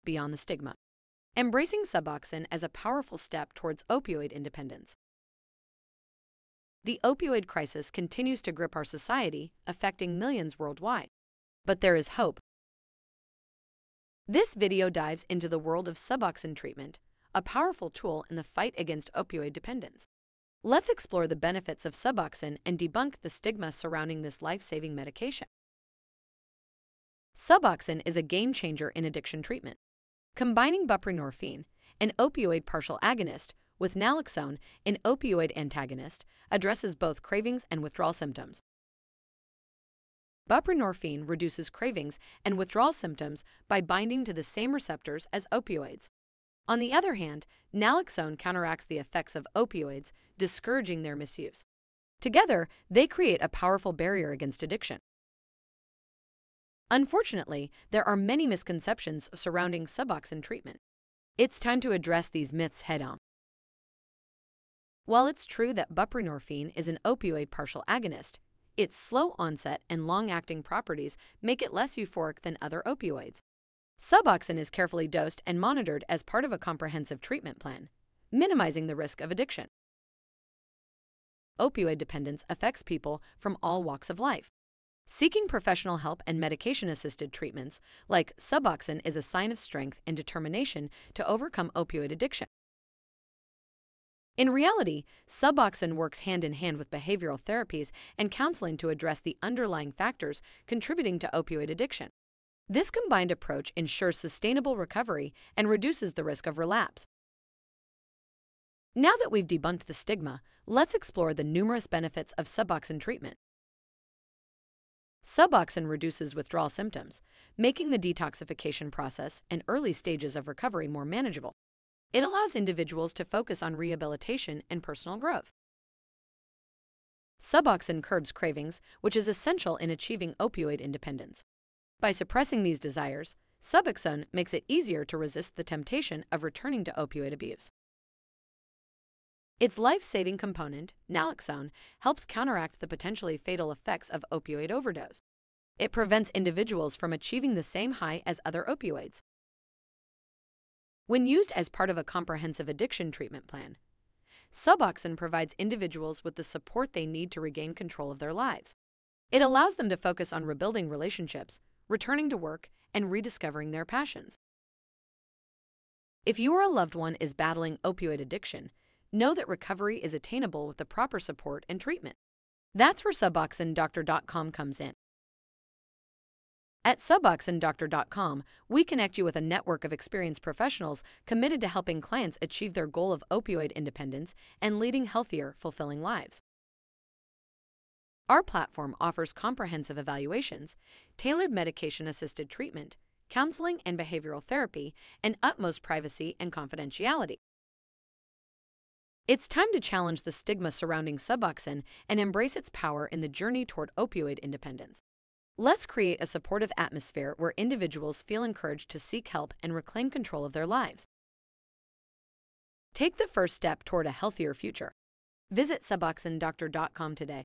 beyond the stigma, embracing Suboxone as a powerful step towards opioid independence. The opioid crisis continues to grip our society, affecting millions worldwide. But there is hope. This video dives into the world of Suboxone treatment, a powerful tool in the fight against opioid dependence. Let's explore the benefits of Suboxone and debunk the stigma surrounding this life-saving medication. Suboxone is a game-changer in addiction treatment. Combining buprenorphine, an opioid partial agonist, with naloxone, an opioid antagonist, addresses both cravings and withdrawal symptoms. Buprenorphine reduces cravings and withdrawal symptoms by binding to the same receptors as opioids. On the other hand, naloxone counteracts the effects of opioids, discouraging their misuse. Together, they create a powerful barrier against addiction. Unfortunately, there are many misconceptions surrounding Suboxone treatment. It's time to address these myths head-on. While it's true that buprenorphine is an opioid partial agonist, its slow onset and long-acting properties make it less euphoric than other opioids. Suboxone is carefully dosed and monitored as part of a comprehensive treatment plan, minimizing the risk of addiction. Opioid dependence affects people from all walks of life. Seeking professional help and medication-assisted treatments like Suboxone is a sign of strength and determination to overcome opioid addiction. In reality, Suboxone works hand-in-hand with behavioral therapies and counseling to address the underlying factors contributing to opioid addiction. This combined approach ensures sustainable recovery and reduces the risk of relapse. Now that we've debunked the stigma, let's explore the numerous benefits of Suboxone treatment. Suboxone reduces withdrawal symptoms, making the detoxification process and early stages of recovery more manageable. It allows individuals to focus on rehabilitation and personal growth. Suboxone curbs cravings, which is essential in achieving opioid independence. By suppressing these desires, Suboxone makes it easier to resist the temptation of returning to opioid abuse. Its life-saving component, naloxone, helps counteract the potentially fatal effects of opioid overdose. It prevents individuals from achieving the same high as other opioids. When used as part of a comprehensive addiction treatment plan, Suboxone provides individuals with the support they need to regain control of their lives. It allows them to focus on rebuilding relationships, returning to work, and rediscovering their passions. If you or a loved one is battling opioid addiction, know that recovery is attainable with the proper support and treatment. That's where SuboxoneDoctor.com comes in. At SuboxoneDoctor.com, we connect you with a network of experienced professionals committed to helping clients achieve their goal of opioid independence and leading healthier, fulfilling lives. Our platform offers comprehensive evaluations, tailored medication-assisted treatment, counseling and behavioral therapy, and utmost privacy and confidentiality. It's time to challenge the stigma surrounding Suboxone and embrace its power in the journey toward opioid independence. Let's create a supportive atmosphere where individuals feel encouraged to seek help and reclaim control of their lives. Take the first step toward a healthier future. Visit SuboxoneDoctor.com today.